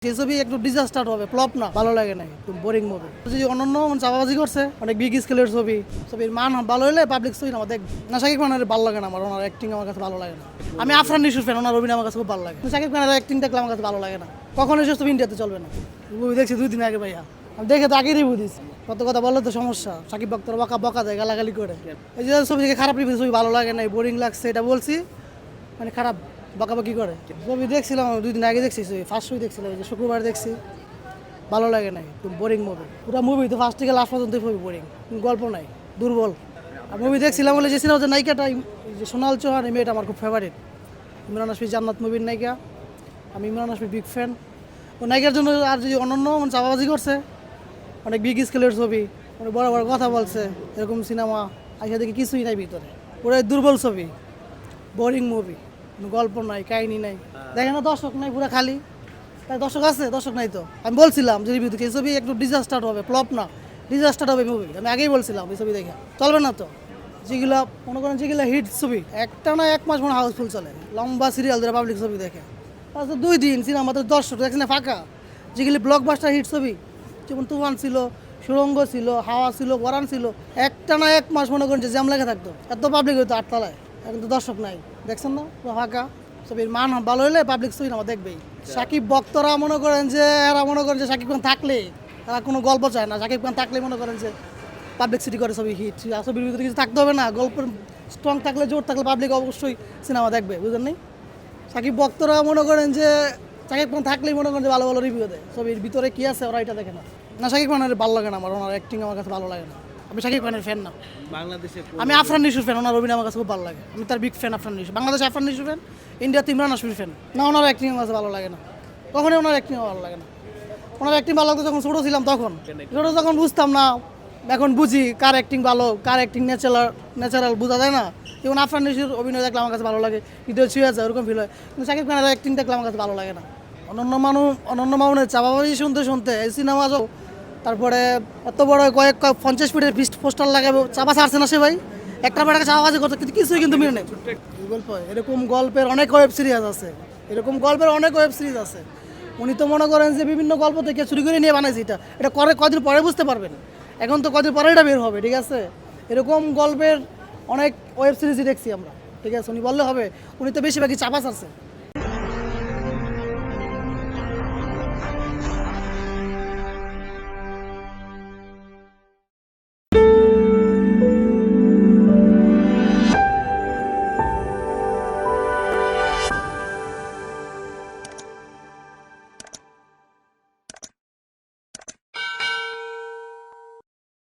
যে ছবি একটু ডিজাস্টার হবে, ফ্লপ না, ভালো লাগে নাই, একটু বোরিং মুভি। যদি অনন্য চাপাবাজি করছে, অনেক বিগ স্কেলের ছবি, ছবির মান ভালো হলে পাবলিক ছবি না দেখ না। শাকিব খানের ভালো লাগে না, আমার ওনার অ্যাক্টিং আমার কাছে ভালো লাগে না। আমি আফরান নিশোর ফ্যান, ওনার অভিনয় আমার কাছে খুব ভালো লাগে। শাকিব খানের অ্যাক্টিং দেখলে আমার কাছে ভালো লাগে না। কখনো এসব ছবি ইন্ডিয়াতে চলবে না। মুভি দেখছি 2 দিন আগে ভাইয়া, আমি দেখে তো আগেই রিভিউ দিচ্ছি। কত কথা বললে তো সমস্যা, শাকিব ভক্তরা বকা দেয়, গালাগালি করে। এই যে ছবি দেখে খারাপ রিভিউ, ছবি ভালো লাগে না, বোরিং লাগছে, এটা বলছি মানে খারাপ বকাবকি করে। ছবি দেখছিলাম 2 দিন আগে দেখছি, ফার্স্ট ছবি দেখছিলাম, এই যে শুক্রবার দেখছি, ভালো লাগে নাই, একটু বোরিং মুভি। পুরো মুভি তো ফার্স্ট থেকে লাস্ট পর্যন্ত খুবই বোরিং, গল্প নাই, দুর্বল। আর মুভি দেখছিলাম বলে যে সিনেমা যে নায়িকাটা, যে সোনাল চৌহান, এই মেয়েটা আমার খুব ফেভারিট। ইমরান হাশমি জান্নাত মুভির নায়িকা, আমি ইমরান হাশমির বিগ ফ্যান। ও নায়িকার জন্য আর যদি অনন্য চাপাবাজি করছে, অনেক বিগ স্কেলের ছবি, অনেক বড় বড় কথা বলছে, এরকম সিনেমা আইসা দেখি কিছুই নাই ভিতরে, পুরো দুর্বল ছবি, বোরিং মুভি, কোনো গল্প নাই, কাহিনী নাই, দেখে না দর্শক নাই, পুরো খালি। তাই দর্শক আছে, দর্শক নাই তো। আমি বলছিলাম যে রিভিউ দেখে এই ছবি একটু ডিজাস্টার হবে, ফ্লপ না, ডিজাস্টার হবে মুভি। আমি আগেই বলছিলাম এই ছবি দেখে চলবে না তো। যেগুলো মনে করেন যেগুলো হিট ছবি, একটা না 1 মাস মনে হাউসফুল চলে, লম্বা সিরিয়াল ধরে পাবলিক ছবি দেখে। তারপর 2 দিন সিনেমা তো দর্শক দেখছি না ফাঁকা। যেগুলি ব্লকবাস্টার হিট ছবি, যেমন তুফান ছিল, সুরঙ্গ ছিল, হাওয়া ছিল, বরান ছিল, একটা না 1 মাস মনে করেন যে জ্যাম লেগে থাকতো, এত পাবলিক হইতো 8 তলায়। এখন তো দর্শক নাই, দেখছেন না, পুরো ফাঁকা। ছবির মান ভালো হলে পাবলিক ছবি আমার দেখবেই। সাকিব ভক্তরা মনে করেন যে এরা মনে করেন যে সাকিব খান থাকলে এরা কোনো গল্প চায় না। সাকিব খান থাকলে মনে করেন যে পাবলিক সিটি করে ছবি হিট, ছবির ভিতরে কিছু থাকতে হবে না, গল্পের স্ট্রং থাকলে, জোর থাকলে পাবলিক অবশ্যই সিনেমা দেখবে, বুঝলেন নি? সাকিব ভক্তরা মনে করেন যে সাকিব খান থাকলেই মনে করেন যে ভালো ভালো রিভিউ দেয়, ছবির ভিতরে কী আছে ওরা এটা দেখে না। না, সাকিব খানের ভালো লাগে না, আমার ওনার অ্যাক্টিং আমার কাছে ভালো লাগে না। আমি সাকিব খানের ফ্যান না, আমি আফরান নিশোর ফ্যান, ওনার অভিনয় আমার কাছে খুব ভালো লাগে। আমি তার বিগ ফ্যান আফরান নিশো, বাংলাদেশে আফরান নিশোর ফ্যান, ইন্ডিয়াতে ইমরান হাশমির ফ্যান না। ওনার অ্যাক্টিং আমার কাছে ভালো লাগে না, কখনোই ওনার অ্যাক্টিং ভালো লাগে না। ওনার অ্যাক্টিং ভালো লাগতো যখন ছোটো ছিলাম, তখন যখন বুঝতাম না, এখন বুঝি কার অ্যাক্টিং ভালো, কার অ্যাক্টিং ন্যাচারাল বোঝা যায় না। যেমন আফরান নিশোর অভিনয় দেখলে আমার কাছে ভালো লাগে, হৃদয় ছুঁয়ে যায়, ওরকম ফিল হয়। কিন্তু সাকিব খানের অ্যাক্টিং দেখলে আমার কাছে ভালো লাগে না। অনন্য মামুনের চাপাবাজি শুনতে শুনতে এই সিনেমা যাও, তারপরে এত বড় 50 ফিটের পোস্টার লাগাবো, চাপা ছাড়ছে না সে ভাই, একটা টাকা চাপাবাজি করতে, কিন্তু কিছুই কিন্তু মিলে নেই। গল্প এরকম গল্পের অনেক ওয়েব সিরিজ আছে, উনি তো মনে করেন যে বিভিন্ন গল্প থেকে চুরি করে নিয়ে বানাইছে। এটা করে কদিন পরে বুঝতে পারবেন, এখন তো কদিন পরে এটা বের হবে, ঠিক আছে? এরকম গল্পের অনেক ওয়েব সিরিজই দেখছি আমরা, ঠিক আছে? উনি বললে হবে, উনি তো বেশিরভাগই চাপা ছাড়ছে।